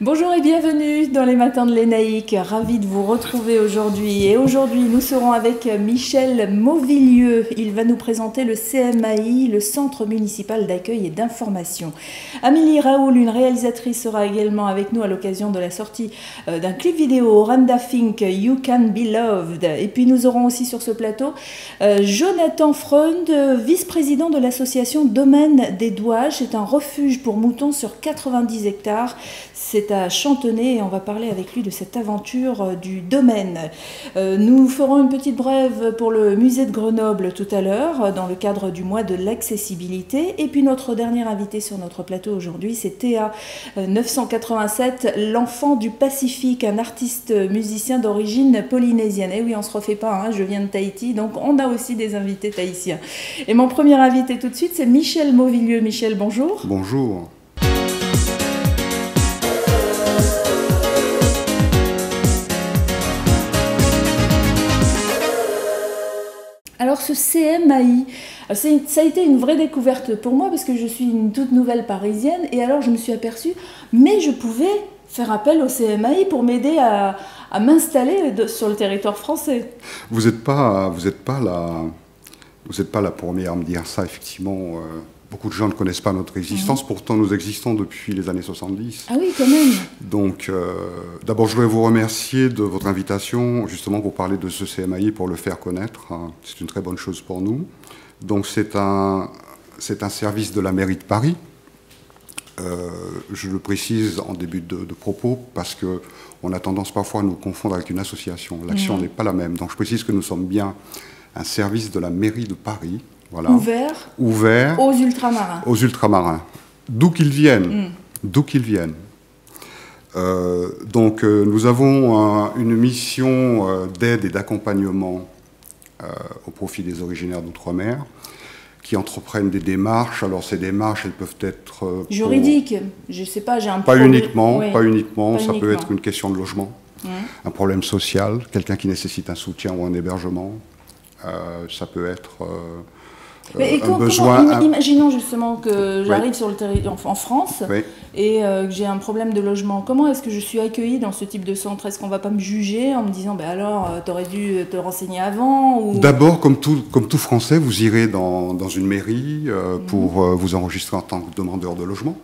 Bonjour et bienvenue dans les matins de l'ENAIC, ravi de vous retrouver aujourd'hui. Et aujourd'hui, nous serons avec Michel Mauvillieu. Il va nous présenter le CMAI, le Centre municipal d'accueil et d'information. Amélie Raoul, une réalisatrice, sera également avec nous à l'occasion de la sortie d'un clip vidéo, Randa Fink, You Can Be Loved. Et puis nous aurons aussi sur ce plateau Jonathan Freund, vice-président de l'association Domaine des Douages. C'est un refuge pour moutons sur 90 hectares. C'est à Chantenay et on va parler avec lui de cette aventure du domaine. Nous ferons une petite brève pour le musée de Grenoble tout à l'heure dans le cadre du mois de l'accessibilité. Et puis notre dernier invité sur notre plateau aujourd'hui, c'est Théa 987, l'enfant du Pacifique, un artiste musicien d'origine polynésienne. Et oui, on se refait pas, hein, je viens de Tahiti, donc on a aussi des invités tahitiens. Et mon premier invité tout de suite, c'est Michel Mauvillieu. Michel, bonjour. Bonjour. Alors ce CMAI, ça a été une vraie découverte pour moi parce que je suis une toute nouvelle parisienne et alors je me suis aperçue, mais je pouvais faire appel au CMAI pour m'aider à m'installer sur le territoire français. Vous n'êtes pas la première à me dire ça, effectivement. Beaucoup de gens ne connaissent pas notre existence, pourtant nous existons depuis les années 70. Ah oui, quand même. Donc, d'abord, je voudrais vous remercier de votre invitation, justement pour parler de ce CMAI, pour le faire connaître. C'est une très bonne chose pour nous. Donc, c'est un service de la mairie de Paris. Je le précise en début de propos parce qu'on a tendance parfois à nous confondre avec une association. L'action n'est pas la même. Donc, je précise que nous sommes bien un service de la mairie de Paris. Voilà. Ouvert aux ultramarins. Aux ultramarins. D'où qu'ils viennent. D'où qu'ils viennent. Donc, nous avons une mission d'aide et d'accompagnement au profit des originaires d'outre-mer qui entreprennent des démarches. Alors, ces démarches, elles peuvent être... juridiques. Je ne sais pas, j'ai un pas problème... uniquement, oui. Pas uniquement. Ça uniquement. peut être une question de logement, un problème social, quelqu'un qui nécessite un soutien ou un hébergement. Ça peut être... Mais imaginons justement que j'arrive sur le territoire en France et que j'ai un problème de logement. Comment est-ce que je suis accueillie dans ce type de centre? Est-ce qu'on ne va pas me juger en me disant ben alors, tu aurais dû te renseigner avant ou... D'abord, comme tout Français, vous irez dans une mairie pour vous enregistrer en tant que demandeur de logement.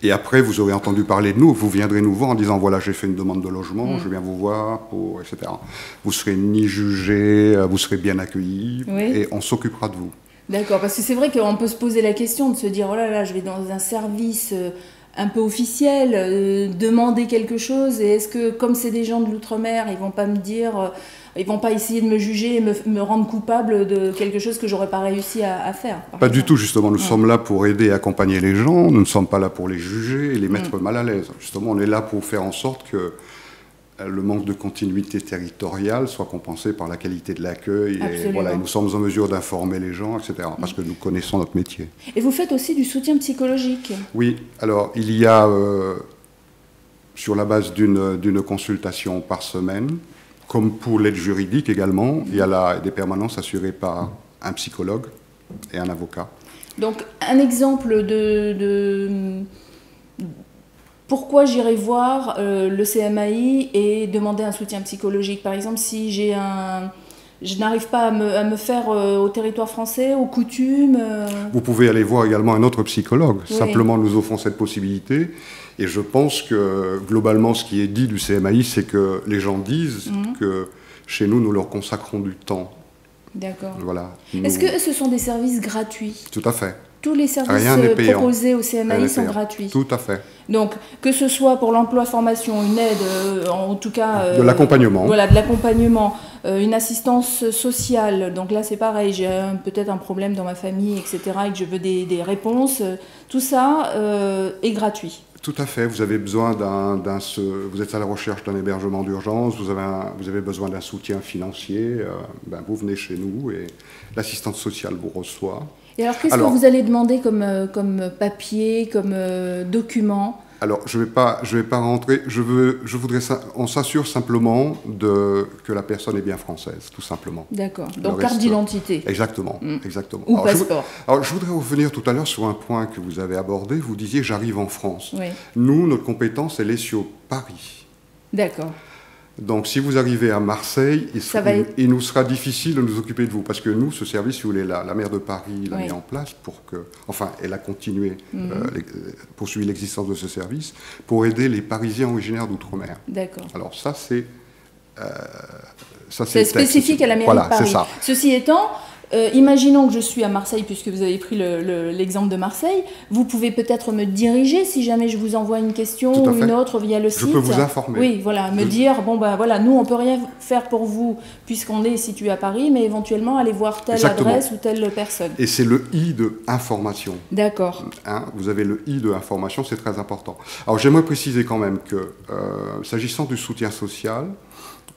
Et après, vous aurez entendu parler de nous, vous viendrez nous voir en disant, voilà, j'ai fait une demande de logement, je viens vous voir, etc. Vous serez ni jugé, vous serez bien accueilli, et on s'occupera de vous. D'accord, parce que c'est vrai qu'on peut se poser la question de se dire, oh là là, je vais dans un service un peu officiel, demander quelque chose, et est-ce que, comme c'est des gens de l'outre-mer, ils vont pas me dire... Ils vont pas essayer de me juger et me rendre coupable de quelque chose que j'aurais pas réussi à faire. Pas du tout, justement. Nous sommes là pour aider et accompagner les gens. Nous ne sommes pas là pour les juger et les mettre mal à l'aise. Justement, on est là pour faire en sorte que le manque de continuité territoriale soit compensé par la qualité de l'accueil. Et voilà, et nous sommes en mesure d'informer les gens, etc. Parce que nous connaissons notre métier. Et vous faites aussi du soutien psychologique? Oui. Alors, il y a, sur la base d'une consultation par semaine, comme pour l'aide juridique également, il y a des permanences assurées par un psychologue et un avocat. Donc, un exemple de pourquoi j'irai voir le CMAI et demander un soutien psychologique. Par exemple, si je n'arrive pas à me faire au territoire français, aux coutumes... Vous pouvez aller voir également un autre psychologue. Simplement, nous offrons cette possibilité. Et je pense que, globalement, ce qui est dit du CMAI, c'est que les gens disent que chez nous, nous leur consacrons du temps. D'accord. Voilà. Est-ce que ce sont des services gratuits? Tout à fait. Tous les services proposés au CMAI sont gratuits? Tout à fait. Donc, que ce soit pour l'emploi-formation, une aide, en tout cas... de l'accompagnement. Voilà, de l'accompagnement, une assistance sociale. Donc là, c'est pareil, j'ai peut-être un problème dans ma famille, etc., et que je veux des réponses. Tout ça est gratuit. Tout à fait. Vous avez besoin vous êtes à la recherche d'un hébergement d'urgence, vous avez besoin d'un soutien financier, vous venez chez nous et l'assistante sociale vous reçoit. Et alors, qu'est-ce que vous allez demander comme papier, comme document? Alors, je vais pas rentrer. On s'assure simplement que la personne est bien française, tout simplement. D'accord. Donc, carte d'identité. Exactement, exactement. Ou passeport. Je voudrais revenir tout à l'heure sur un point que vous avez abordé. Vous disiez, j'arrive en France. Oui. Nous, notre compétence, elle est sur Paris. D'accord. Donc, si vous arrivez à Marseille, il nous sera difficile de nous occuper de vous. Parce que nous, ce service, si vous voulez, la maire de Paris l'a mis en place pour que... Enfin, elle a continué, poursuivi l'existence de ce service, pour aider les Parisiens originaires d'outre-mer. D'accord. Alors, ça, c'est spécifique à la mairie de Paris. C'est ça. Ceci étant... imaginons que je suis à Marseille, puisque vous avez pris l'exemple de Marseille. Vous pouvez peut-être me diriger si jamais je vous envoie une question ou une autre via le site. Je peux vous informer. Oui, voilà, me dire, bon ben voilà, nous on peut rien faire pour vous puisqu'on est situé à Paris, mais éventuellement aller voir telle adresse ou telle personne. Et c'est le I de information. D'accord. Vous avez le I de information, c'est très important. Alors j'aimerais préciser quand même que, s'agissant du soutien social,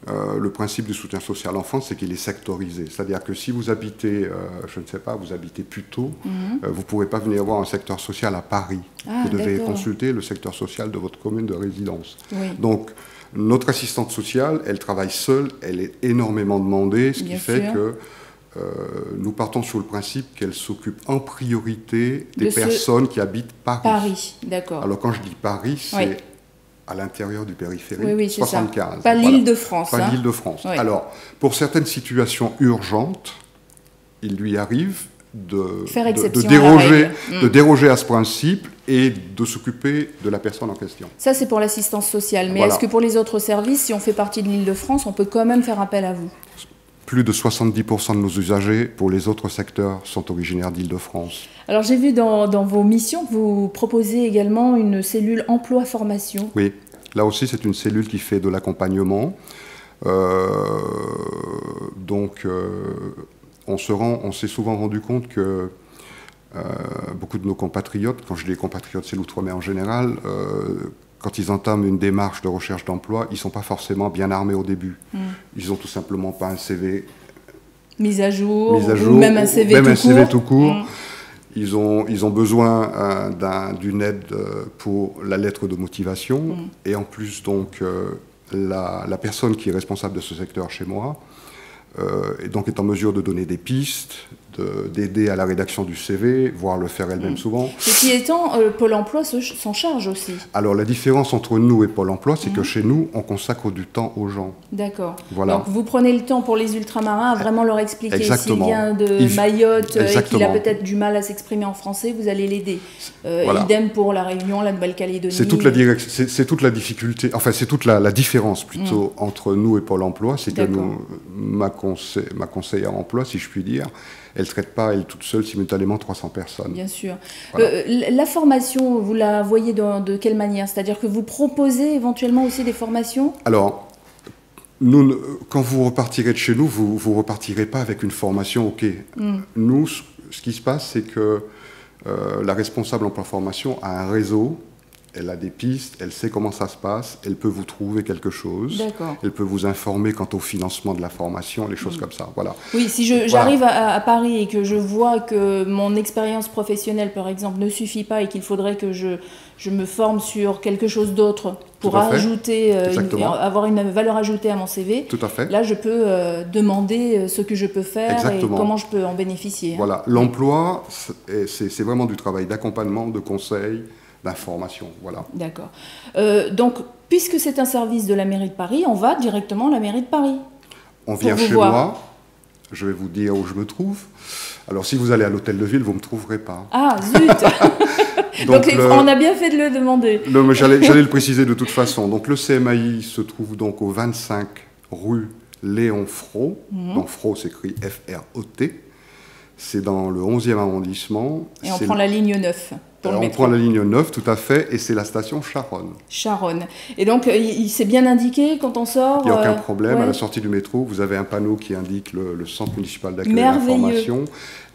le principe du soutien social en France, c'est qu'il est sectorisé. C'est-à-dire que si vous habitez, je ne sais pas, vous habitez Puteaux, vous ne pourrez pas venir voir un secteur social à Paris. Vous devez consulter le secteur social de votre commune de résidence. Oui. Donc, notre assistante sociale, elle travaille seule, elle est énormément demandée, ce qui fait que nous partons sur le principe qu'elle s'occupe en priorité des personnes qui habitent Paris. Paris, d'accord. Alors, quand je dis Paris, c'est... à l'intérieur du périphérique, 75. Pas l'Île-de-France. Pas l'Île-de-France. Oui. Alors, pour certaines situations urgentes, il lui arrive de déroger à ce principe et de s'occuper de la personne en question. Ça, c'est pour l'assistance sociale. Mais est-ce que pour les autres services, si on fait partie de l'Île-de-France, on peut quand même faire appel à vous ? Plus de 70% de nos usagers, pour les autres secteurs, sont originaires d'Île-de-France. Alors, j'ai vu dans vos missions que vous proposez également une cellule emploi-formation. Oui, là aussi, c'est une cellule qui fait de l'accompagnement. On s'est souvent rendu compte que beaucoup de nos compatriotes, quand je dis compatriotes, c'est l'outre-mer en général, quand ils entament une démarche de recherche d'emploi, ils ne sont pas forcément bien armés au début. Ils n'ont tout simplement pas un CV mis à jour ou même un CV tout court. Ils ont besoin d'une aide pour la lettre de motivation. Et en plus, donc, la personne qui est responsable de ce secteur chez moi est en mesure de donner des pistes, d'aider à la rédaction du CV, voire le faire elle-même souvent. Ceci étant, Pôle emploi s'en charge aussi. Alors la différence entre nous et Pôle emploi, c'est que chez nous, on consacre du temps aux gens. D'accord. Voilà. Donc vous prenez le temps pour les ultramarins à vraiment leur expliquer. S'il vient de Mayotte et qu'il a peut-être du mal à s'exprimer en français, vous allez l'aider. Idem pour la Réunion, la Nouvelle-Calédonie. C'est toute la difficulté, enfin c'est toute la différence plutôt entre nous et Pôle emploi, c'est que ma conseillère emploi, si je puis dire, elle ne traite pas, elle toute seule, simultanément 300 personnes. Bien sûr. Voilà. La formation, vous la voyez de quelle manière ? C'est-à-dire que vous proposez éventuellement aussi des formations ? Alors, quand vous repartirez de chez nous, vous ne repartirez pas avec une formation OK. Nous, ce qui se passe, c'est que la responsable emploi-formation a un réseau. Elle a des pistes, elle sait comment ça se passe, elle peut vous trouver quelque chose, elle peut vous informer quant au financement de la formation, les choses comme ça. Voilà. Oui, si j'arrive à Paris et que je vois que mon expérience professionnelle, par exemple, ne suffit pas et qu'il faudrait que je me forme sur quelque chose d'autre pour ajouter, avoir une valeur ajoutée à mon CV, tout à fait. Là, je peux demander ce que je peux faire et comment je peux en bénéficier. Voilà, l'emploi, c'est vraiment du travail d'accompagnement, de conseil, d'information, voilà. D'accord. Donc, puisque c'est un service de la mairie de Paris, on va directement à la mairie de Paris. On vient chez moi, je vais vous dire où je me trouve. Alors, si vous allez à l'hôtel de ville, vous ne me trouverez pas. Ah, zut. Donc on a bien fait de le demander. J'allais le préciser de toute façon. Donc, le CMAI se trouve donc au 25 rue Léon Frot. Donc, Frot s'écrit F-R-O-T. C'est dans le 11e arrondissement. Et on prend la ligne 9. On prend la ligne 9, tout à fait, et c'est la station Charonne. Charonne. Et donc, il s'est bien indiqué quand on sort. Il n'y a aucun problème. À la sortie du métro, vous avez un panneau qui indique le centre municipal d'accueil et d'information.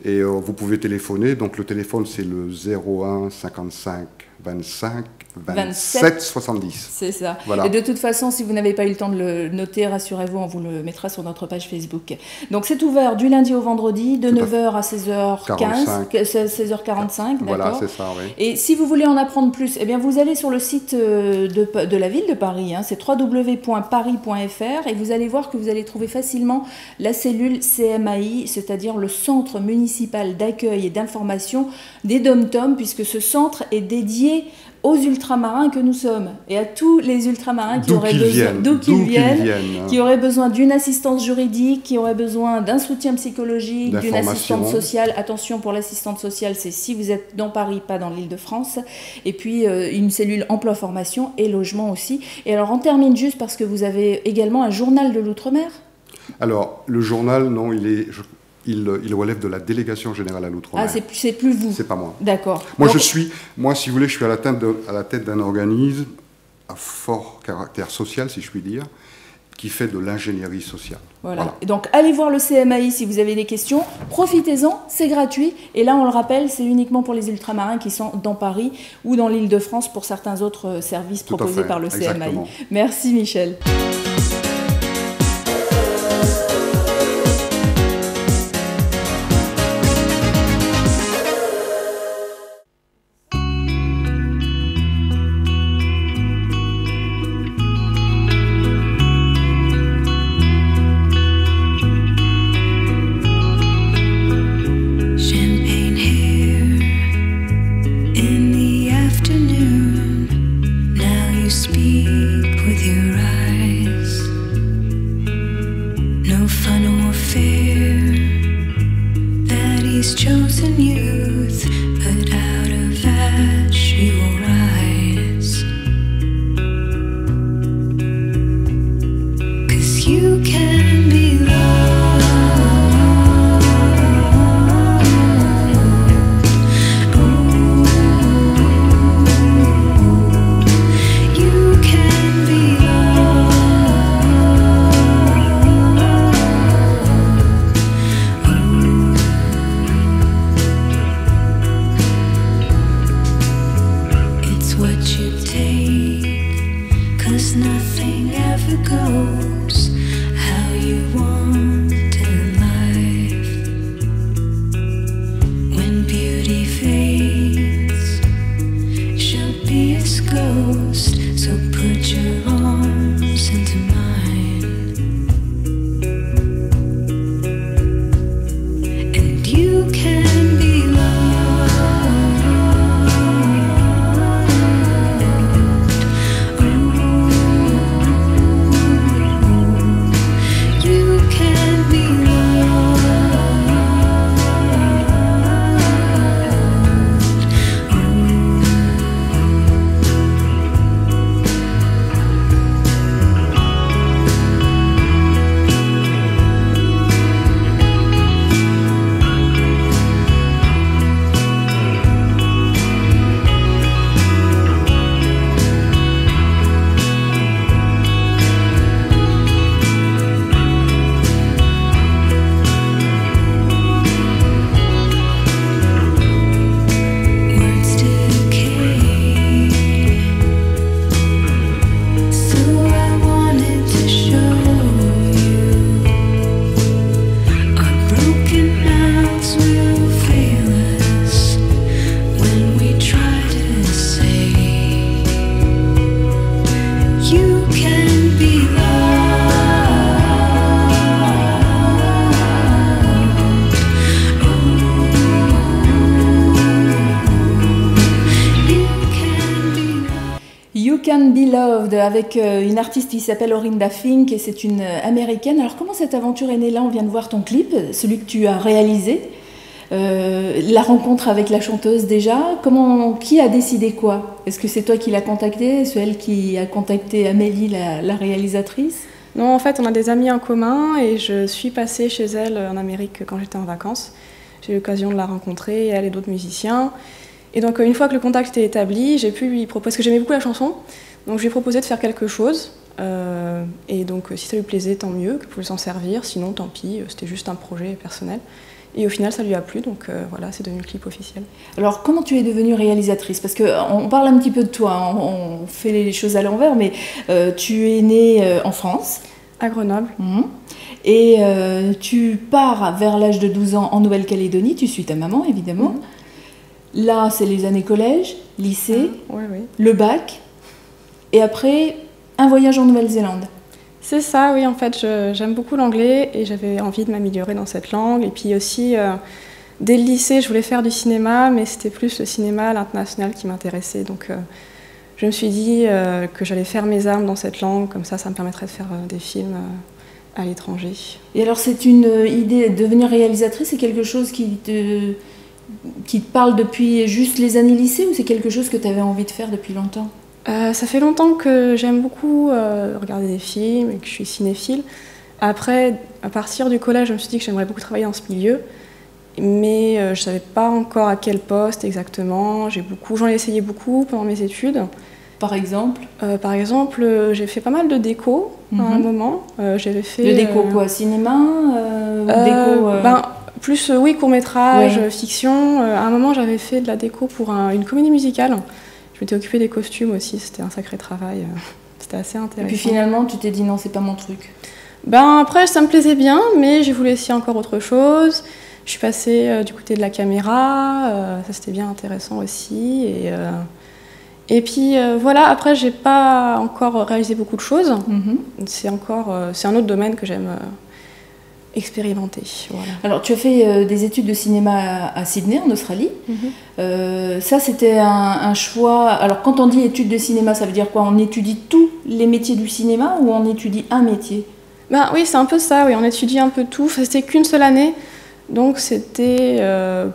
Et vous pouvez téléphoner. Donc, le téléphone, c'est le 01 55 25 27 70. C'est ça. Voilà. Et de toute façon, si vous n'avez pas eu le temps de le noter, rassurez-vous, on vous le mettra sur notre page Facebook. Donc c'est ouvert du lundi au vendredi, de 9h à 16h15, 16h45. Voilà, c'est ça, oui. Et si vous voulez en apprendre plus, eh bien vous allez sur le site de la ville de Paris, hein, c'est www.paris.fr, et vous allez voir que vous allez trouver facilement la cellule CMAI, c'est-à-dire le Centre municipal d'accueil et d'information des DOM-TOM, puisque ce centre est dédié aux ultramarins que nous sommes et à tous les ultramarins qui auraient besoin, d'où qu'ils viennent, qui auraient besoin d'une assistance juridique, qui auraient besoin d'un soutien psychologique, d'une assistante sociale. Attention, pour l'assistante sociale, c'est si vous êtes dans Paris, pas dans l'Île-de-France. Et puis une cellule emploi-formation et logement aussi. Et alors on termine juste parce que vous avez également un journal de l'outre-mer. Alors le journal, non, il relève de la délégation générale à l'outre-mer. Ah, c'est plus vous. C'est pas moi. D'accord. Moi, si vous voulez, je suis à la tête d'un organisme à fort caractère social, si je puis dire, qui fait de l'ingénierie sociale. Voilà. Et donc, allez voir le CMAI si vous avez des questions. Profitez-en, c'est gratuit. Et là, on le rappelle, c'est uniquement pour les ultramarins qui sont dans Paris ou dans l'Île-de-France pour certains autres services proposés par le CMAI. Exactement. Merci, Michel. Can Be Loved avec une artiste qui s'appelle Orinda Fink et c'est une américaine. Alors comment cette aventure est née là? On vient de voir ton clip, celui que tu as réalisé. La rencontre avec la chanteuse déjà, qui a décidé quoi? Est-ce que c'est toi qui l'as contactée? Est-ce elle qui a contacté Amélie, la réalisatrice? Non, en fait, on a des amis en commun et je suis passée chez elle en Amérique quand j'étais en vacances. J'ai eu l'occasion de la rencontrer, elle et d'autres musiciens. Et donc, une fois que le contact était établi, j'ai pu lui proposer, parce que j'aimais beaucoup la chanson, donc je lui ai proposé de faire quelque chose. Et donc, si ça lui plaisait, tant mieux, que pouvait s'en servir, sinon, tant pis, c'était juste un projet personnel. Et au final, ça lui a plu, donc voilà, c'est devenu le clip officiel. Alors, comment tu es devenue réalisatrice? Parce qu'on parle un petit peu de toi, on fait les choses à l'envers, mais tu es née en France. À Grenoble. Et tu pars vers l'âge de 12 ans en Nouvelle-Calédonie, tu suis ta maman, évidemment. Là, c'est les années collège, lycée, le bac, et après, un voyage en Nouvelle-Zélande. C'est ça, oui, en fait, j'aime beaucoup l'anglais et j'avais envie de m'améliorer dans cette langue. Et puis aussi, dès le lycée, je voulais faire du cinéma, mais c'était plus le cinéma à l'international qui m'intéressait. Donc, je me suis dit que j'allais faire mes armes dans cette langue, comme ça me permettrait de faire des films à l'étranger. Et alors, c'est une idée de devenir réalisatrice, c'est quelque chose qui te parle depuis juste les années lycée ou c'est quelque chose que tu avais envie de faire depuis longtemps? Ça fait longtemps que j'aime beaucoup regarder des films et que je suis cinéphile. Après, à partir du collège, je me suis dit que j'aimerais beaucoup travailler dans ce milieu, mais je ne savais pas encore à quel poste exactement. J'en ai essayé beaucoup pendant mes études. Par exemple j'ai fait pas mal de déco à un moment. J'avais fait de déco quoi, cinéma plus oui, court-métrage, fiction. À un moment, j'avais fait de la déco pour une comédie musicale. Je m'étais occupée des costumes aussi, c'était un sacré travail, c'était assez intéressant. Et puis finalement, tu t'es dit non, c'est pas mon truc. Après, ça me plaisait bien, mais j'ai voulu essayer encore autre chose. Je suis passée du côté de la caméra, ça c'était bien intéressant aussi. Et puis voilà, après, j'ai pas encore réalisé beaucoup de choses. C'est un autre domaine que j'aime expérimenter. Voilà. Alors, tu as fait des études de cinéma à Sydney, en Australie. Ça, c'était un choix. Alors, quand on dit études de cinéma, ça veut dire quoi? On étudie tous les métiers du cinéma ou on étudie un métier? Oui, c'est un peu ça, oui. On étudie un peu tout. C'était qu'une seule année. Donc, c'était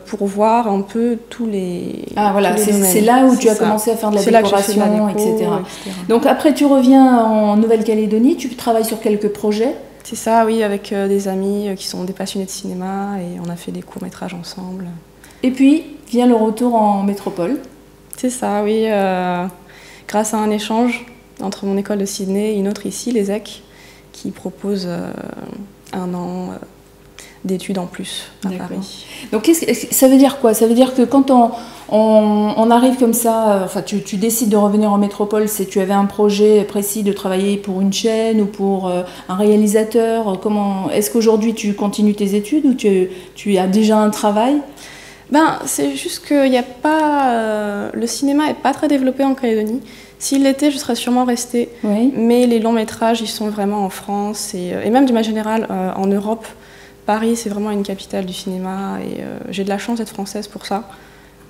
pour voir un peu tous les. Ah, voilà, c'est là où tu as commencé à faire de la décoration, etc. Donc, après, tu reviens en Nouvelle-Calédonie, tu travailles sur quelques projets. C'est ça, oui, avec des amis qui sont des passionnés de cinéma et on a fait des courts-métrages ensemble. Et puis, vient le retour en métropole. C'est ça, oui, grâce à un échange entre mon école de Sydney et une autre ici, l'ESSEC, qui propose un an d'études en plus à Paris. Donc, ça veut dire quoi? Ça veut dire que quand on arrive comme ça, enfin, tu décides de revenir en métropole, tu avais un projet précis de travailler pour une chaîne ou pour un réalisateur. Est-ce qu'aujourd'hui tu continues tes études ou tu as déjà un travail? C'est juste qu'il n'y a pas... le cinéma n'est pas très développé en Calédonie. S'il l'était, je serais sûrement restée. Oui. Mais les longs métrages, ils sont vraiment en France et même d'une manière générale en Europe. Paris, c'est vraiment une capitale du cinéma et j'ai de la chance d'être française pour ça,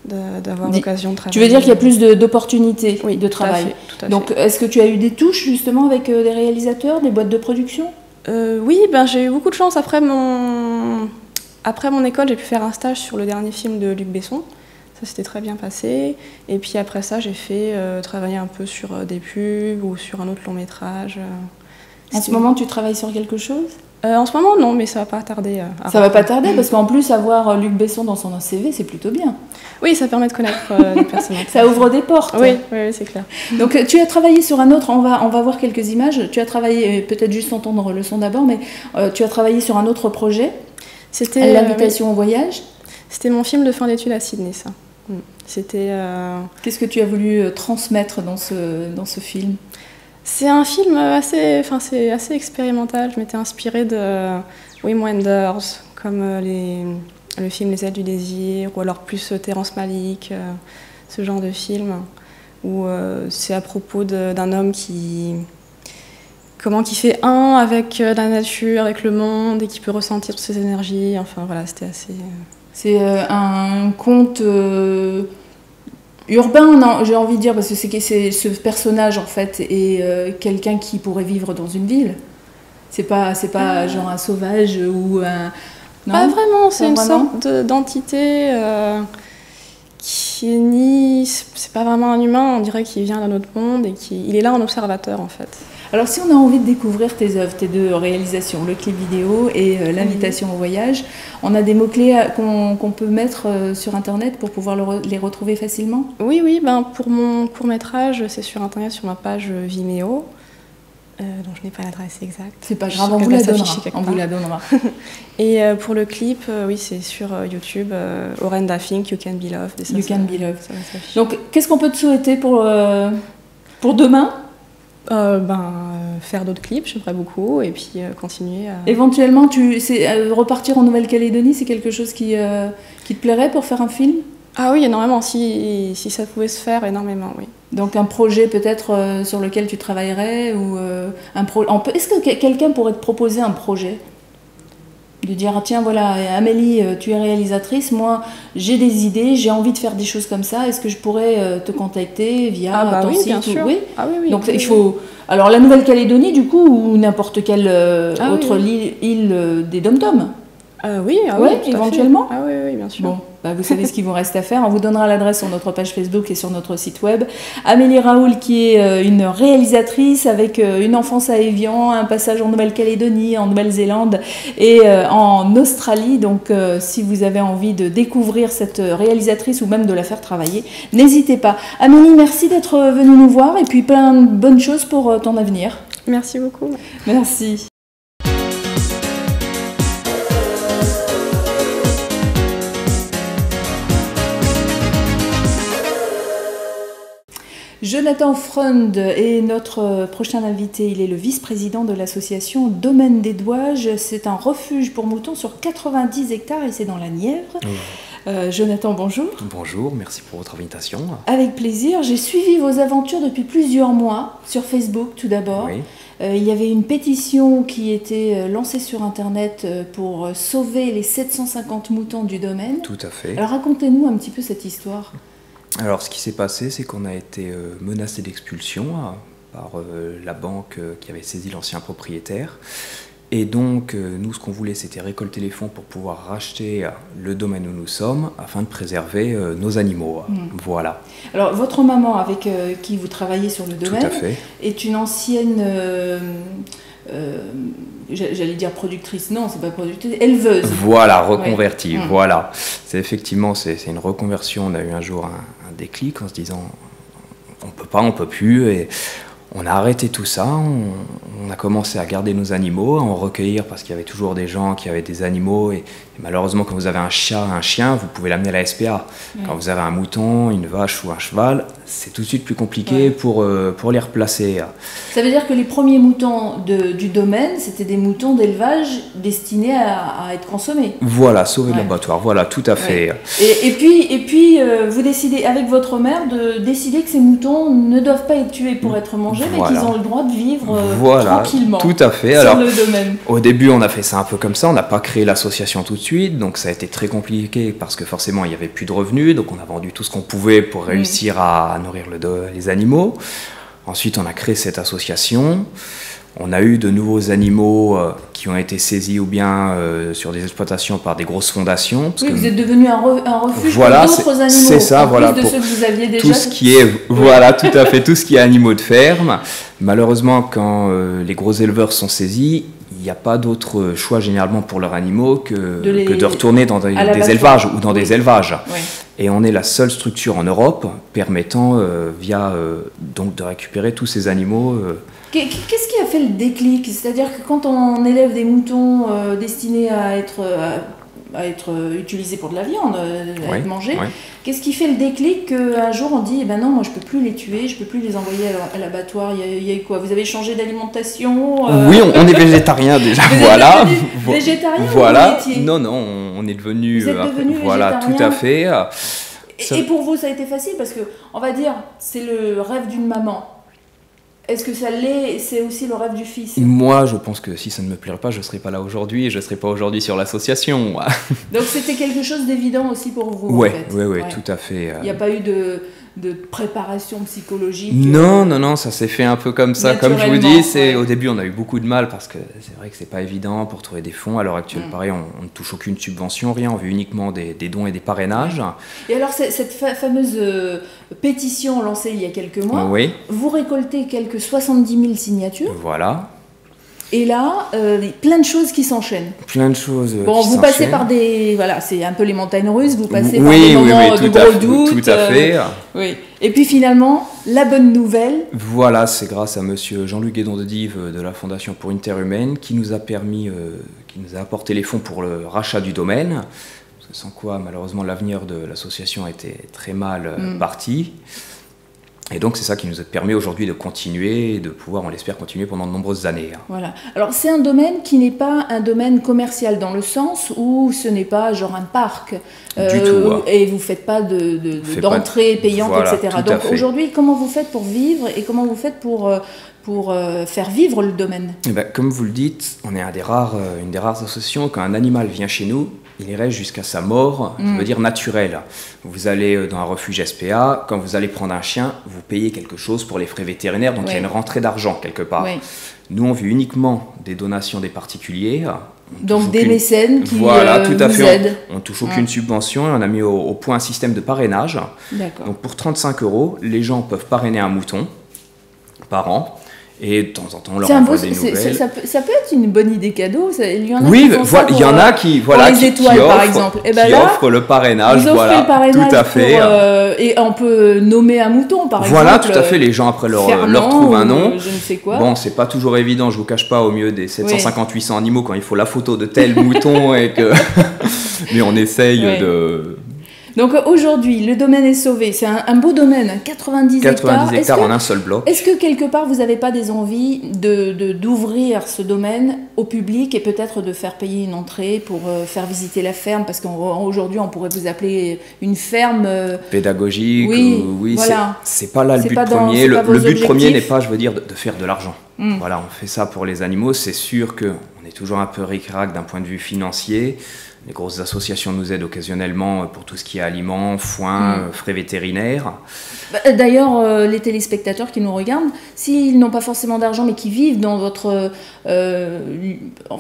d'avoir l'occasion de travailler. Tu veux dire qu'il y a plus d'opportunités de travail? Tout à fait. Donc, est-ce que tu as eu des touches justement avec des réalisateurs, des boîtes de production? Oui, j'ai eu beaucoup de chance. Après mon école, j'ai pu faire un stage sur le dernier film de Luc Besson. Ça s'était très bien passé. Et puis après ça, j'ai fait travailler un peu sur des pubs ou sur un autre long métrage. En ce moment, tu travailles sur quelque chose? En ce moment, non, mais ça va pas tarder. Ça va pas tarder, parce qu'en plus, avoir Luc Besson dans son CV, c'est plutôt bien. Oui, ça permet de connaître les personnages. Ça ouvre des portes. Oui, c'est clair. Donc, tu as travaillé sur un autre, on va voir quelques images. Tu as travaillé, peut-être juste entendre le son d'abord, mais tu as travaillé sur un autre projet. C'était l'invitation au voyage. C'était mon film de fin d'études à Sydney, ça. C'était. Qu'est-ce que tu as voulu transmettre dans ce film? C'est un film assez expérimental. Je m'étais inspirée de Wim Wenders, comme le film Les Ailes du désir, ou alors plus Terrence Malick, ce genre de film, où c'est à propos d'un homme qui fait un avec la nature, avec le monde, et qui peut ressentir toutes ses énergies. Enfin voilà, c'était assez... C'est un conte... urbain, non, j'ai envie de dire, parce que c'est ce personnage en fait est quelqu'un qui pourrait vivre dans une ville. C'est pas genre un sauvage ou un... Non, pas vraiment, c'est une sorte d'entité qui est ni... C'est pas vraiment un humain, on dirait qu'il vient d'un autre monde et il est là en observateur en fait. Alors si on a envie de découvrir tes œuvres, tes deux réalisations, le clip vidéo et l'invitation au voyage, on a des mots-clés qu'on peut mettre sur Internet pour pouvoir les retrouver facilement? Oui, pour mon court-métrage, c'est sur Internet, sur ma page Vimeo. dont je n'ai pas l'adresse exacte. C'est pas grave, on vous la donnera. Et pour le clip, oui, c'est sur YouTube, Orenda Fink, You Can Be Loved. You Can Be Loved. Donc, qu'est-ce qu'on peut te souhaiter pour demain? Faire d'autres clips, j'aimerais beaucoup, et puis continuer à... Éventuellement, repartir en Nouvelle-Calédonie, c'est quelque chose qui te plairait pour faire un film? Ah oui, énormément, si ça pouvait se faire, énormément, oui. Donc un projet peut-être sur lequel tu travaillerais ou Est-ce que quelqu'un pourrait te proposer un projet? De dire, ah, tiens, voilà, Amélie, tu es réalisatrice, moi j'ai des idées, j'ai envie de faire des choses comme ça, est-ce que je pourrais te contacter via ton site? Bien sûr. Oui. Oui. Donc il faut... Alors la Nouvelle-Calédonie du coup, ou n'importe quelle autre île des Dom-Tom? Oui, éventuellement. Oui, bien sûr. Bon, vous savez ce qu'il vous reste à faire. On vous donnera l'adresse sur notre page Facebook et sur notre site web. Amélie Raoul, qui est une réalisatrice avec une enfance à Évian, un passage en Nouvelle-Calédonie, en Nouvelle-Zélande et en Australie. Donc, si vous avez envie de découvrir cette réalisatrice ou même de la faire travailler, n'hésitez pas. Amélie, merci d'être venue nous voir et puis plein de bonnes choses pour ton avenir. Merci beaucoup. Merci. Jonathan Freund est notre prochain invité. Il est le vice-président de l'association Domaine des Douages. C'est un refuge pour moutons sur 90 hectares et c'est dans la Nièvre. Jonathan, bonjour. Bonjour, merci pour votre invitation. Avec plaisir. J'ai suivi vos aventures depuis plusieurs mois sur Facebook tout d'abord. Oui. Il y avait une pétition qui était lancée sur Internet pour sauver les 750 moutons du domaine. Tout à fait. Alors racontez-nous un petit peu cette histoire. Alors ce qui s'est passé, c'est qu'on a été menacé d'expulsion par la banque qui avait saisi l'ancien propriétaire. Et donc nous, ce qu'on voulait, c'était récolter les fonds pour pouvoir racheter le domaine où nous sommes afin de préserver nos animaux. Voilà. Alors votre maman avec qui vous travaillez sur le domaine Tout à fait. est une ancienne... j'allais dire productrice, non, c'est pas productrice, éleveuse. Voilà, reconvertie, Ouais. voilà. C'est effectivement, c'est une reconversion. On a eu un jour un déclic en se disant, on peut plus, et on a arrêté tout ça. On a commencé à garder nos animaux, à en recueillir parce qu'il y avait toujours des gens qui avaient des animaux, et malheureusement, quand vous avez un chat, un chien, vous pouvez l'amener à la SPA. Ouais. Quand vous avez un mouton, une vache ou un cheval, c'est tout de suite plus compliqué pour les replacer. Ça veut dire que les premiers moutons du domaine, c'était des moutons d'élevage destinés à être consommés. Voilà, sauver de l'abattoir, voilà, tout à fait. Et puis vous décidez, avec votre mère, de décider que ces moutons ne doivent pas être tués pour être mangés, mais qu'ils ont le droit de vivre tranquillement tout à fait. sur Alors, le domaine. Au début, on a fait ça un peu comme ça, on n'a pas créé l'association tout de suite, donc ça a été très compliqué parce que forcément, il n'y avait plus de revenus, donc on a vendu tout ce qu'on pouvait pour réussir à nourrir les animaux. Ensuite, on a créé cette association. On a eu de nouveaux animaux qui ont été saisis ou bien sur des exploitations par des grosses fondations. Oui, vous êtes devenu un refuge pour d'autres animaux. C'est ça, voilà. Plus de ceux que vous aviez déjà. Tout ce qui est, voilà, tout à fait, tout ce qui est animaux de ferme. Malheureusement, quand les gros éleveurs sont saisis, il n'y a pas d'autre choix généralement pour leurs animaux que de retourner dans des élevages ou dans des élevages. Oui. Et on est la seule structure en Europe permettant donc de récupérer tous ces animaux. Qu'est-ce qui a fait le déclic? C'est-à-dire que quand on élève des moutons destinés à être utilisés pour de la viande, à être mangés, qu'est-ce qui fait le déclic qu'un jour on dit, non, moi je peux plus les tuer, je peux plus les envoyer à l'abattoir? Il y a eu quoi? Vous avez changé d'alimentation? Oui, on est végétarien déjà, voilà. Végétarien voilà. Non, on est devenu. Vous êtes devenu voilà, végétarien. Tout à fait. Et pour vous, ça a été facile parce que, on va dire, c'est le rêve d'une maman. Est-ce que c'est aussi le rêve du fils? Moi, je pense que si ça ne me plairait pas, je ne serais pas là aujourd'hui et je ne serais pas aujourd'hui sur l'association. Donc c'était quelque chose d'évident aussi pour vous? Oui, tout à fait. Il n'y a pas eu de préparation psychologique? Non, ça s'est fait un peu comme ça. Comme je vous dis, au début, on a eu beaucoup de mal parce que c'est vrai que c'est pas évident pour trouver des fonds. À l'heure actuelle, pareil, on ne touche aucune subvention, rien. On veut uniquement des dons et des parrainages. Et alors, cette fameuse pétition lancée il y a quelques mois, vous récoltez quelques 70 000 signatures. Voilà. Et là, plein de choses qui s'enchaînent. Plein de choses. Bon, vous passez par des... Voilà, c'est un peu les montagnes russes, vous passez par des moments de gros doutes. Tout à fait. Oui. Et puis finalement, la bonne nouvelle. Voilà, c'est grâce à monsieur Jean-Luc Guédon de Dives de la Fondation pour une Terre Humaine qui nous a apporté les fonds pour le rachat du domaine. Sans quoi, malheureusement, l'avenir de l'association a été très mal parti. Et donc, c'est ça qui nous a permis aujourd'hui de continuer et de pouvoir, on l'espère, continuer pendant de nombreuses années. Voilà. Alors, c'est un domaine qui n'est pas un domaine commercial dans le sens où ce n'est pas genre un parc. Du tout. Et vous ne faites pas d'entrée payante, voilà, etc. Donc, aujourd'hui, comment vous faites pour vivre et comment vous faites pour faire vivre le domaine? Et ben, comme vous le dites, on est une des rares associations, quand un animal vient chez nous, il irait jusqu'à sa mort, je veux dire naturelle. Vous allez dans un refuge SPA, quand vous allez prendre un chien, vous payez quelque chose pour les frais vétérinaires, donc il y a une rentrée d'argent quelque part. Nous, on vit uniquement des donations des particuliers. Donc des mécènes qui tout à vous fait. aident. On ne touche aucune subvention, on a mis au point un système de parrainage. Donc pour 35 €, les gens peuvent parrainer un mouton par an. Et de temps en temps, on leur envoie des nouvelles. Ça peut être une bonne idée cadeau. Il y en a il y en a qui offrent le parrainage. Vous offrez le parrainage tout à fait. Et on peut nommer un mouton, par exemple. Voilà, tout à fait. Les gens, après, leur trouvent un nom. Je ne sais quoi. Bon, c'est pas toujours évident, je vous cache pas, au milieu des 750-800 animaux, quand il faut la photo de tel mouton et que... Mais on essaye de... Donc aujourd'hui, le domaine est sauvé. C'est un beau domaine, 90 hectares en un seul bloc. Est-ce que quelque part, vous n'avez pas des envies d'ouvrir ce domaine au public et peut-être de faire payer une entrée pour faire visiter la ferme? Parce qu'aujourd'hui, on pourrait vous appeler une ferme... pédagogique. Oui, voilà. C'est pas là le but premier. Le but premier n'est pas, je veux dire, de faire de l'argent. Voilà, on fait ça pour les animaux. C'est sûr qu'on est toujours un peu ric-rac d'un point de vue financier. Les grosses associations nous aident occasionnellement pour tout ce qui est aliments, foin, frais vétérinaires. D'ailleurs, les téléspectateurs qui nous regardent, s'ils n'ont pas forcément d'argent mais qui vivent dans votre,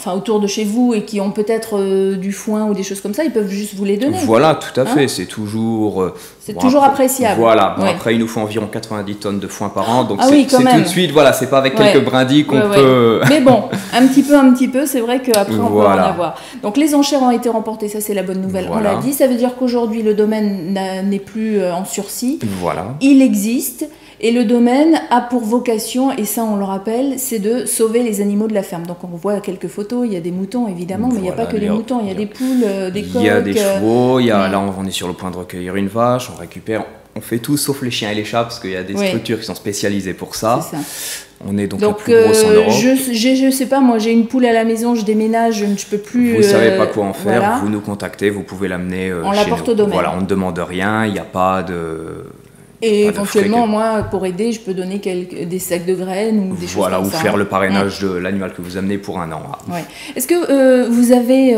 autour de chez vous et qui ont peut-être du foin ou des choses comme ça, ils peuvent juste vous les donner. Voilà, tout à fait. C'est toujours... toujours appréciable. Voilà. Après, il nous faut environ 90 tonnes de foin par an. Donc c'est tout de suite, voilà, c'est pas avec quelques brindilles qu'on peut... Mais bon, un petit peu, c'est vrai qu'après, on peut en avoir. Donc les enchères ont été remportées, ça c'est la bonne nouvelle. On l'a dit, ça veut dire qu'aujourd'hui, le domaine n'est plus en sursis. Voilà. Il existe. Et le domaine a pour vocation, et ça on le rappelle, c'est de sauver les animaux de la ferme. Donc on voit quelques photos, il y a des moutons évidemment, mais il n'y a pas que des moutons, il y a des poules, des coqs. Il y a des chevaux, là on est sur le point de recueillir une vache, on récupère, on fait tout sauf les chiens et les chats parce qu'il y a des structures qui sont spécialisées pour ça. C'est ça. On est donc la plus grosse en Europe. Je sais pas, moi j'ai une poule à la maison, je déménage, je peux plus... Vous savez pas quoi en faire, vous nous contactez, vous pouvez l'amener on l'apporte au domaine. Voilà, on ne demande rien, il n'y a pas de... Et éventuellement, moi, pour aider, je peux donner des sacs de graines ou des choses comme ça. Ou faire le parrainage de l'animal que vous amenez pour un an. Ouais. Est-ce que vous avez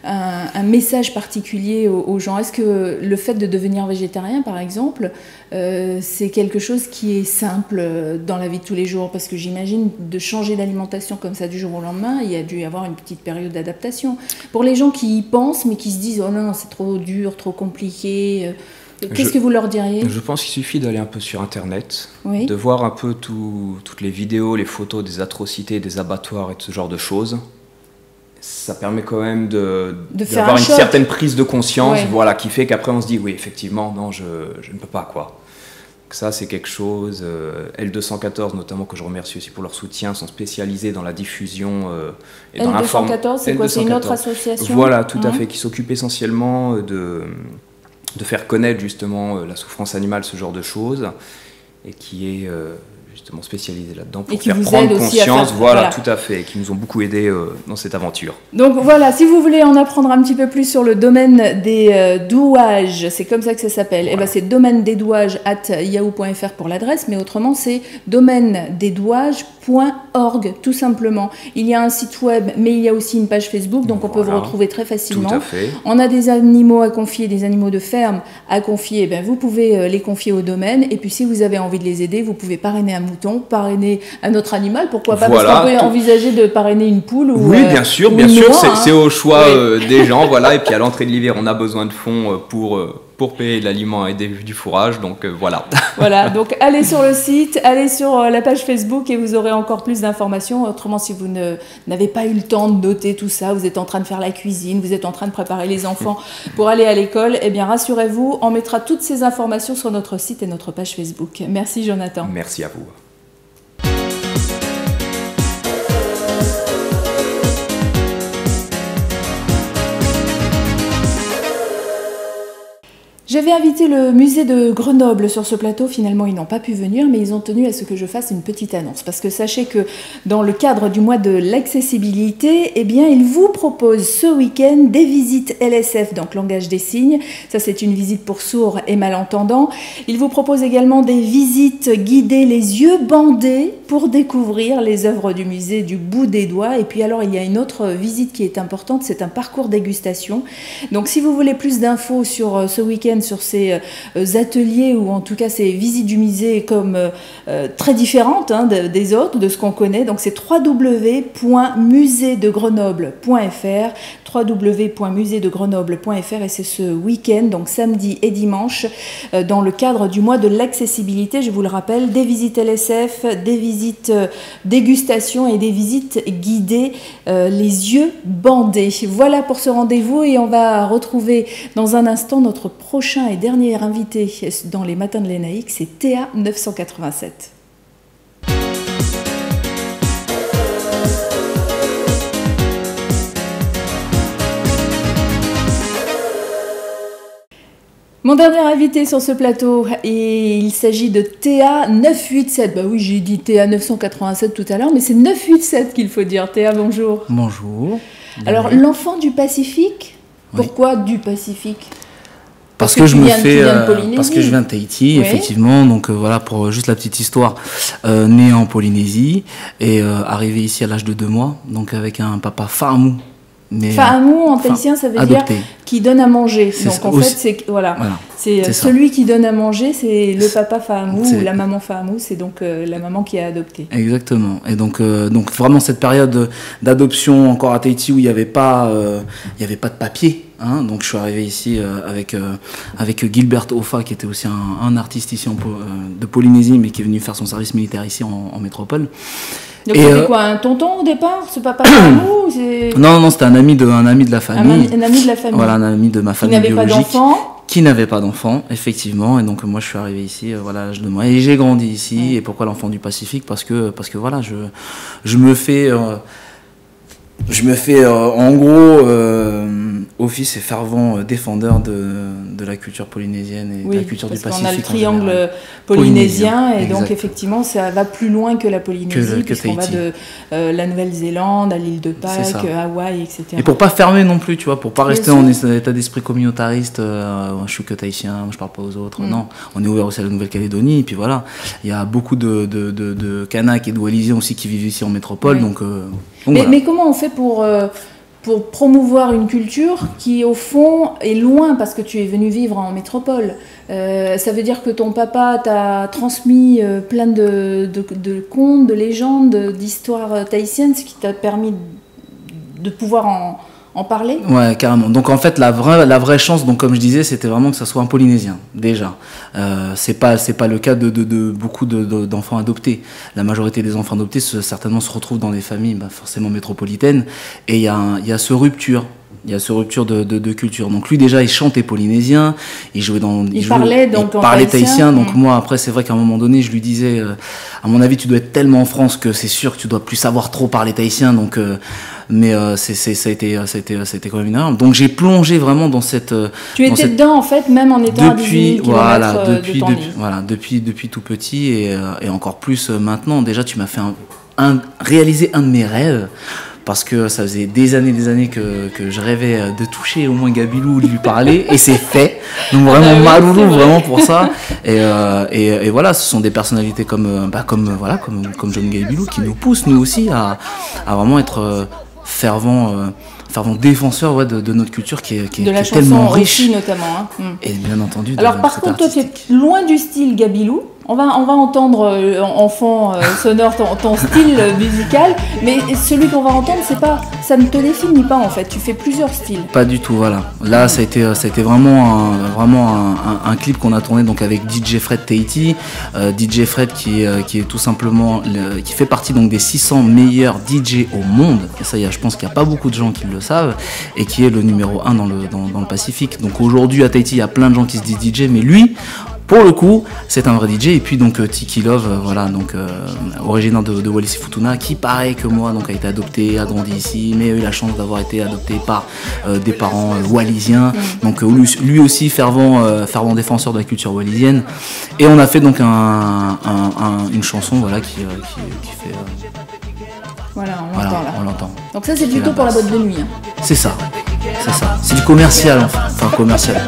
un message particulier aux gens? Est-ce que le fait de devenir végétarien, par exemple, c'est quelque chose qui est simple dans la vie de tous les jours? Parce que j'imagine, de changer d'alimentation comme ça du jour au lendemain, il y a dû y avoir une petite période d'adaptation. Pour les gens qui y pensent, mais qui se disent « Oh non, c'est trop dur, trop compliqué », qu'est-ce que vous leur diriez? Je pense qu'il suffit d'aller un peu sur Internet, de voir un peu toutes les vidéos, les photos des atrocités, des abattoirs et de ce genre de choses. Ça permet quand même d'avoir une certaine prise de conscience, qui fait qu'après on se dit oui, effectivement, non, je ne peux pas, quoi. Ça, c'est quelque chose. L214, notamment, que je remercie aussi pour leur soutien, sont spécialisés dans la diffusion et dans l'information. L214, c'est quoi? C'est une autre association? Voilà, tout à fait, qui s'occupe essentiellement de faire connaître justement la souffrance animale, ce genre de choses, et qui est justement spécialisé là-dedans pour faire prendre conscience, voilà, tout à fait, et qui nous ont beaucoup aidés dans cette aventure. Donc voilà, si vous voulez en apprendre un petit peu plus sur le domaine des douages, c'est comme ça que ça s'appelle, et ben c'est domaine-des-douages@yahoo.fr pour l'adresse, mais autrement c'est domaine-des-douages.org tout simplement. Il y a un site web, mais il y a aussi une page Facebook, donc on peut vous retrouver très facilement. Tout à fait. On a des animaux à confier, des animaux de ferme à confier, vous pouvez les confier au domaine, et puis si vous avez envie de les aider, vous pouvez parrainer un un mouton, parrainer un autre animal, pourquoi pas, Voilà, parce qu'on peut envisager de parrainer une poule ou oui, bien sûr, ou une noix, c'est au choix Oui. des gens, voilà. Et puis à l'entrée de l'hiver, on a besoin de fonds pour payer de l'aliment et du fourrage, donc voilà. Voilà, donc allez sur le site, allez sur la page Facebook et vous aurez encore plus d'informations. Autrement, si vous n'avez pas eu le temps de noter tout ça, vous êtes en train de faire la cuisine, vous êtes en train de préparer les enfants pour aller à l'école, eh bien rassurez-vous, on mettra toutes ces informations sur notre site et notre page Facebook. Merci Jonathan. Merci à vous. J'avais invité le musée de Grenoble sur ce plateau, finalement ils n'ont pas pu venir, mais ils ont tenu à ce que je fasse une petite annonce. Parce que sachez que dans le cadre du mois de l'accessibilité, eh bien ils vous proposent ce week-end des visites LSF, donc langage des signes. Ça c'est une visite pour sourds et malentendants. Ils vous proposent également des visites guidées les yeux bandés pour découvrir les œuvres du musée du bout des doigts. Et puis alors il y a une autre visite qui est importante, c'est un parcours dégustation. Donc si vous voulez plus d'infos sur ce week-end, sur ces ateliers ou en tout cas ces visites du musée comme très différentes des autres, de ce qu'on connaît. Donc c'est www.museedegrenoble.fr, www.museedegrenoble.fr, et c'est ce week-end, donc samedi et dimanche, dans le cadre du mois de l'accessibilité. Je vous le rappelle, des visites LSF, des visites dégustation et des visites guidées les yeux bandés. Voilà pour ce rendez-vous, et on va retrouver dans un instant notre prochain et dernier invité dans les matins de l'ENAIC, c'est Théa 987. Mon dernier invité sur ce plateau, et il s'agit de Théa 987. Bah oui, j'ai dit Théa 987 tout à l'heure, mais c'est 987 qu'il faut dire. Théa, bonjour. Bonjour. Alors, l'enfant du Pacifique, pourquoi du Pacifique ? Parce que je viens de Tahiti, oui. Effectivement. Donc voilà, pour juste la petite histoire, né en Polynésie et arrivé ici à l'âge de 2 mois, donc avec un papa Fa'amu. Fa'amu en tahitien, ça veut adopté. dire qui donne à manger. Donc en fait, c'est celui qui donne à manger, c'est le papa Fa'amu ou la maman Fa'amu, c'est donc la maman qui a adopté. Exactement. Et donc vraiment cette période d'adoption encore à Tahiti où il n'y avait pas de papier. Donc je suis arrivé ici avec Gilbert Ofa, qui était aussi un artiste ici de Polynésie, mais qui est venu faire son service militaire ici en métropole. Donc c'était quoi, un tonton au départ, ce papa Fa'amu Non, c'était un ami de la famille. Un ami de la famille. Voilà, un ami de ma famille biologique. Qui n'avait pas d'enfant, effectivement. Et donc moi je suis arrivé ici à l'âge de moi. Et j'ai grandi ici. Et pourquoi l'enfant du Pacifique ? Parce que voilà, je me fais en gros office et fervent défendeur de la culture polynésienne et de la culture du Pacifique. On a le triangle polynésien et donc effectivement ça va plus loin que la Polynésie, puisqu'on va de la Nouvelle-Zélande à l'île de Pâques, Hawaï, etc. Et pour pas fermer non plus, tu vois, pour pas rester en état d'esprit communautariste, je suis que tahitien, je parle pas aux autres. Non, on est ouvert aussi à la Nouvelle-Calédonie, et puis voilà, il y a beaucoup de Kanaks et de Wallisiens aussi qui vivent ici en métropole, donc voilà. Mais comment on fait pour promouvoir une culture qui, au fond, est loin, parce que tu es venu vivre en métropole. Ça veut dire que ton papa t'a transmis plein de contes, de légendes, d'histoires tahitiennes, ce qui t'a permis de pouvoir en parler. Ouais, carrément. Donc en fait, la vraie chance, donc comme je disais, c'était vraiment que ça soit un Polynésien, déjà. C'est pas le cas de beaucoup d'enfants adoptés. La majorité des enfants adoptés certainement se retrouvent dans des familles forcément métropolitaines, et il y a ce rupture. Il y a ce rupture de culture. Donc lui déjà il chantait polynésien, il parlait tahitien. Donc moi après c'est vrai qu'à un moment donné je lui disais à mon avis tu dois être tellement en France que c'est sûr que tu dois plus savoir trop parler tahitien. Donc mais ça a été quand même une erreur. Donc j'ai plongé vraiment dans cette. Tu étais dedans en fait même en étant à 18 km de ton lit. Voilà, depuis tout petit et encore plus maintenant. Déjà tu m'as fait réaliser un de mes rêves. Parce que ça faisait des années que je rêvais de toucher au moins Gabilou, de lui parler, et c'est fait. Donc vraiment Maloulou, vraiment pour ça. Et voilà, ce sont des personnalités comme John Gabilou qui nous poussent nous aussi à vraiment être fervents défenseurs de notre culture qui est tellement riche. Aussi, notamment. Et bien entendu. Alors par contre, toi tu es loin du style Gabilou. On va entendre en fond sonore ton style musical, mais celui qu'on va entendre, ça ne te définit pas en fait. Tu fais plusieurs styles. Pas du tout, voilà. Là, ça a été vraiment un clip qu'on a tourné donc avec DJ Fred Tahiti. DJ Fred qui est tout simplement qui fait partie donc des 600 meilleurs DJ au monde. Et ça, je pense qu'il n'y a pas beaucoup de gens qui le savent, et qui est le numéro 1 dans le Pacifique. Donc aujourd'hui à Tahiti, il y a plein de gens qui se disent DJ, mais lui, pour le coup, c'est un vrai DJ. Et puis donc Tiki Love, voilà, donc originaire de Wallis et Futuna, qui pareil que moi donc a été adopté, a grandi ici, mais a eu la chance d'avoir été adopté par des parents wallisiens. Donc lui aussi fervent défenseur de la culture wallisienne. Et on a fait donc une chanson, voilà, qui fait. Voilà, on l'entend. Donc ça, c'est plutôt pour la boîte de nuit. Hein. C'est ça. C'est du commercial, enfin commercial.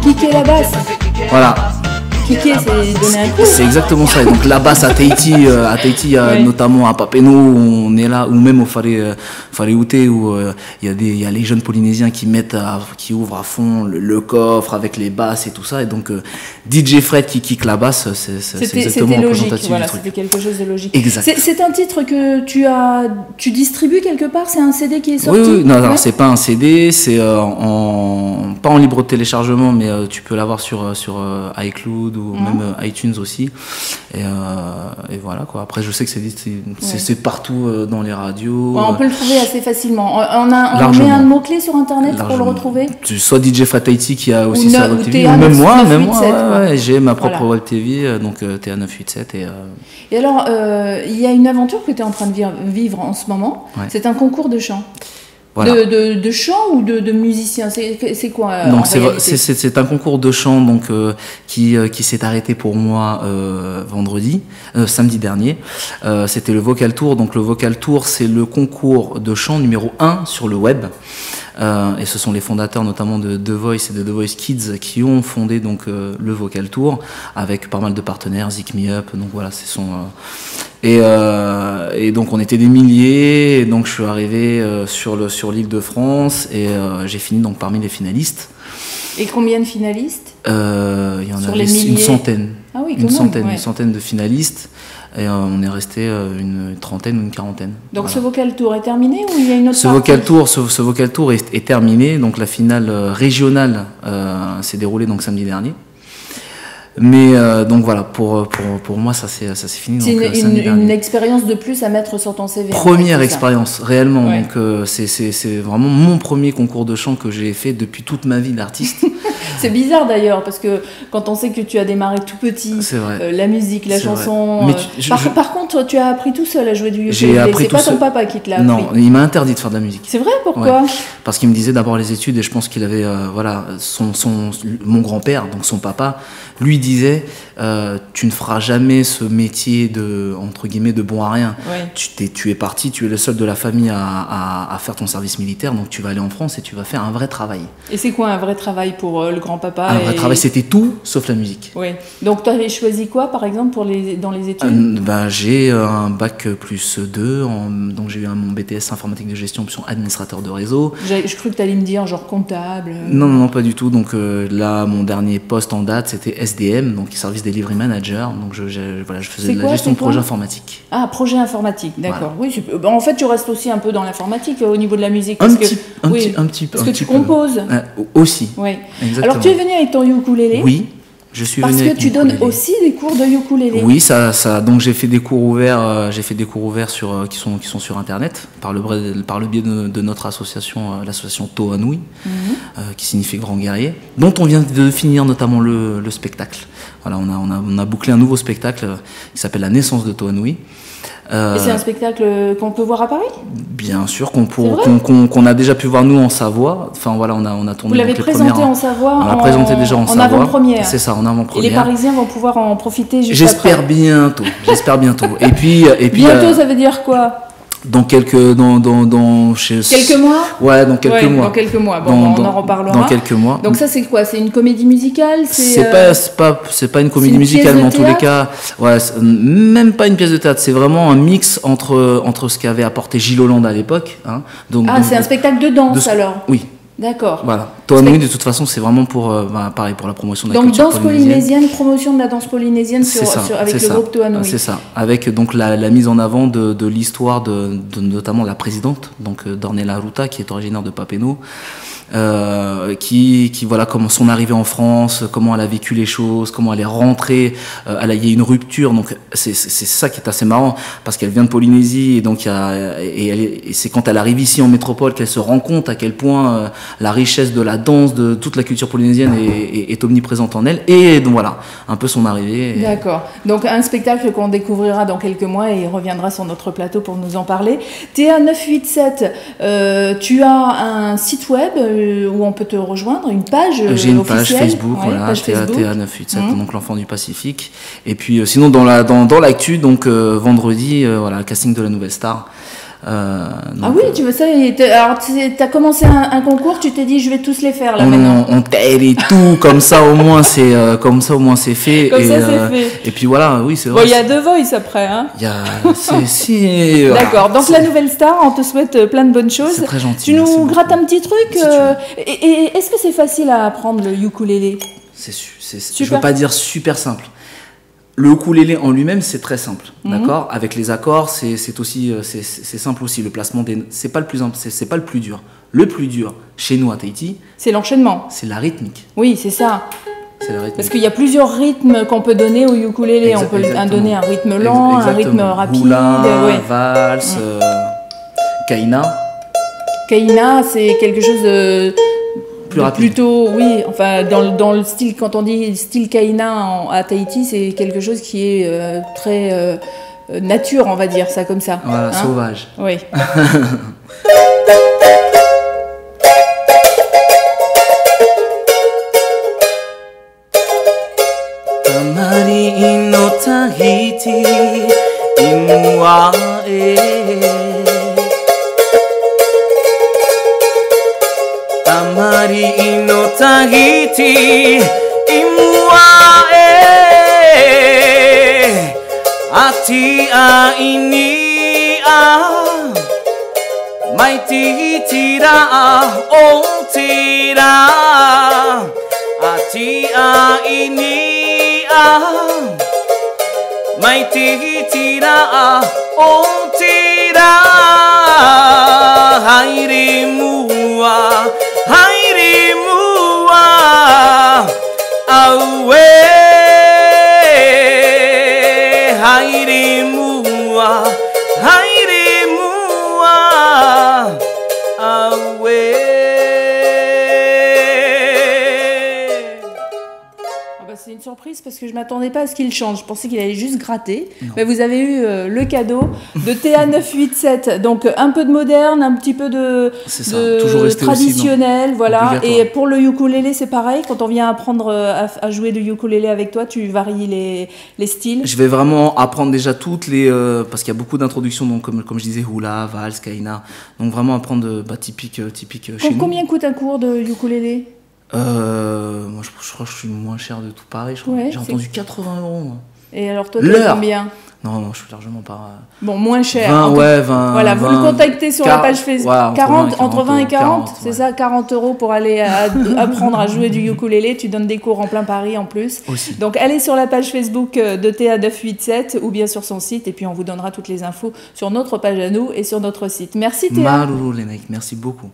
Kicker la basse. Voilà. Kicker, c'est donner un coup. C'est exactement ça. Et donc la basse à Tahiti, ouais. Notamment à Papeeno, où on est là, ou même au Faleute, où il y a les jeunes Polynésiens qui ouvrent à fond le coffre avec les basses et tout ça. Et donc DJ Fred qui kick la basse, c'est exactement représentatif du truc. C'était quelque chose de logique. Exact. C'est un titre que tu distribues quelque part. C'est un CD qui est sorti. Oui. Non, alors c'est pas un CD, c'est pas en libre téléchargement, mais tu peux l'avoir sur iCloud ou même iTunes aussi. Et voilà quoi. Après, je sais que c'est partout dans les radios. Ouais, on peut le trouver assez facilement. On met un mot-clé sur internet pour le retrouver. Soit DJ Fred Tahiti qui a aussi sa web TV, ou même moi, j'ai ma propre web TV, donc TA987. Et alors, il y a une aventure que tu es en train de vivre en ce moment. Ouais. C'est un concours de chant. Voilà. De chant ou de musicien, c'est quoi donc c'est un concours de chant donc qui s'est arrêté pour moi samedi dernier. C'était le Vocal Tour. Donc le Vocal Tour, c'est le concours de chant numéro 1 sur le web. Et ce sont les fondateurs notamment de The Voice et de The Voice Kids qui ont fondé donc le Vocal Tour avec pas mal de partenaires, Zik Me Up. Donc voilà, et donc on était des milliers, et donc je suis arrivé sur l'île de France et j'ai fini donc parmi les finalistes. Et combien de finalistes? Il y en avait une centaine. Ah oui, une centaine de finalistes. Et on est resté une trentaine ou une quarantaine. Donc voilà. Ce Vocal Tour est terminé ou il y a une autre Ce Vocal Tour est terminé. Donc la finale régionale s'est déroulée donc samedi dernier. Mais donc voilà, pour moi ça c'est fini. C'est une expérience de plus à mettre sur ton CV. Première expérience, réellement. Ouais. Donc c'est vraiment mon premier concours de chant que j'ai fait depuis toute ma vie d'artiste. C'est bizarre d'ailleurs, parce que quand on sait que tu as démarré tout petit, la musique, la chanson... Par contre, tu as appris tout seul à jouer du ukulélé. C'est pas ton papa qui te l'a appris. Non, il m'a interdit de faire de la musique. C'est vrai, pourquoi? Parce qu'il me disait d'abord les études, et je pense qu'il avait... mon grand-père, donc son papa, lui disait tu ne feras jamais ce métier de, entre guillemets, de bon à rien. Ouais. Tu es parti, tu es le seul de la famille à faire ton service militaire, donc tu vas aller en France et tu vas faire un vrai travail. Et c'est quoi un vrai travail pour le grand-papa? Un vrai travail, c'était tout sauf la musique. Oui. Donc tu avais choisi quoi, par exemple, dans les études? J'ai un bac plus 2, donc j'ai eu mon BTS informatique de gestion option administrateur de réseau. Je crois que tu allais me dire genre comptable. Non, pas du tout. Donc là, mon dernier poste en date, c'était SDM, donc Service Delivery Manager. Donc je faisais de la gestion de projet informatique. Ah, projet informatique, d'accord. Voilà. Oui, en fait, tu restes aussi un peu dans l'informatique au niveau de la musique. Parce que tu composes. Aussi. Oui. Alors tu es venu avec ton ukulélé? Oui. Je suis parce venu que tu donnes aussi des cours de ukulélé. Oui, donc j'ai fait des cours ouverts, qui sont sur internet par le biais de notre association, l'association Toanui, qui signifie Grand Guerrier, dont on vient de finir notamment le spectacle. Voilà, on a bouclé un nouveau spectacle qui s'appelle La naissance de Toanui. Et c'est un spectacle qu'on peut voir à Paris? Bien sûr, qu'on a déjà pu voir nous en Savoie. Enfin voilà, on a tourné. Vous l'avez présenté en Savoie? On l'a présenté déjà en Savoie. En avant-première. C'est ça, en avant-première. Et les Parisiens vont pouvoir en profiter juste J'espère après. Bientôt. Et puis bientôt, ça veut dire quoi? Dans quelques mois? Ouais, dans quelques mois. Dans quelques mois. Bon, on en reparlera. Dans quelques mois. Donc ça, c'est quoi? C'est une comédie musicale? C'est pas une comédie musicale, mais en tous les cas, même pas une pièce de théâtre. C'est vraiment un mix entre ce qu'avait apporté Gilles Hollande à l'époque. Hein. C'est un spectacle de danse alors? Oui. D'accord. Voilà. Toanui, de toute façon, c'est vraiment pour, pareil, pour la promotion de la donc culture danse polynésienne, promotion de la danse polynésienne avec le groupe Toanui. C'est ça. Avec donc la mise en avant de l'histoire de notamment la présidente, donc d'Ornella Ruta, qui est originaire de Papineau. Qui voilà comment son arrivée en France, comment elle a vécu les choses, comment elle est rentrée, il y a une rupture, donc c'est ça qui est assez marrant parce qu'elle vient de Polynésie et donc et c'est quand elle arrive ici en métropole qu'elle se rend compte à quel point la richesse de la danse, de toute la culture polynésienne est omniprésente en elle, et donc voilà un peu son arrivée. D'accord. Donc un spectacle qu'on découvrira dans quelques mois et il reviendra sur notre plateau pour nous en parler. TA987, tu as un site web où on peut te rejoindre, une page J'ai une officielle. page Facebook, voilà, page Facebook. TA987, donc l'enfant du Pacifique. Et puis sinon dans l'actu, donc vendredi, voilà, casting de la nouvelle star. Ah oui, tu veux ça. Alors t'as commencé un concours, tu t'es dit je vais tous les faire là maintenant. On t'aide et tout, comme ça au moins c'est fait. Comme ça c'est fait. Et puis voilà, oui c'est bon, vrai. il y a The Voice après, hein. Il y a si. D'accord. Donc la nouvelle star, on te souhaite plein de bonnes choses. C'est très gentil. Tu nous grattes un petit truc. Et est-ce que c'est facile à apprendre le ukulélé? Je veux pas dire super simple. Le ukulélé en lui-même, c'est très simple, d'accord. Avec les accords, c'est aussi c'est simple aussi. Le placement c'est pas le plus c'est pas le plus dur. Le plus dur chez nous à Tahiti, c'est l'enchaînement. C'est la rythmique. Oui, c'est ça. C'est la rythmique. Parce qu'il y a plusieurs rythmes qu'on peut donner au ukulélé. On peut donner un rythme lent, un rythme rapide. Hula, valse, kaina. Kaina, c'est quelque chose de plus rapide. Plutôt, oui, enfin, dans le style, quand on dit style kaina à Tahiti, c'est quelque chose qui est très nature, on va dire ça comme ça. Voilà, hein? Sauvage. Oui. Tamari no Tahiti inua Tamari no Tahiti imua ati a ini mai tira o tira ati a ini mai tira o tira hairi mua awe hairi mua awe. C'est une surprise parce que je ne m'attendais pas à ce qu'il change. Je pensais qu'il allait juste gratter. Mais vous avez eu le cadeau de TA987. Donc un peu de moderne, un petit peu de traditionnel. Voilà. Et pour le ukulélé, c'est pareil. Quand on vient apprendre à jouer du ukulélé avec toi, tu varies les styles. Je vais vraiment apprendre déjà toutes les... parce qu'il y a beaucoup d'introductions, donc comme je disais, hula, valse, kaina. Donc vraiment apprendre typique chez nous. Combien coûte un cours de ukulélé ? Moi je crois que je suis moins cher de tout pareil. J'ai entendu 80 €. Moi. Et alors toi, tu as combien ? Non, je suis largement pas... Bon, moins cher. 20, ouais, 20... Voilà, vous le contactez sur la page Facebook. Ouais, entre 20 et 40, ouais. C'est ça, 40 € pour aller apprendre à jouer du ukulélé. Tu donnes des cours en plein Paris en plus. Aussi. Donc, allez sur la page Facebook de TA987 ou bien sur son site et puis on vous donnera toutes les infos sur notre page à nous et sur notre site. Merci Théa. Maruru, les mecs, merci beaucoup.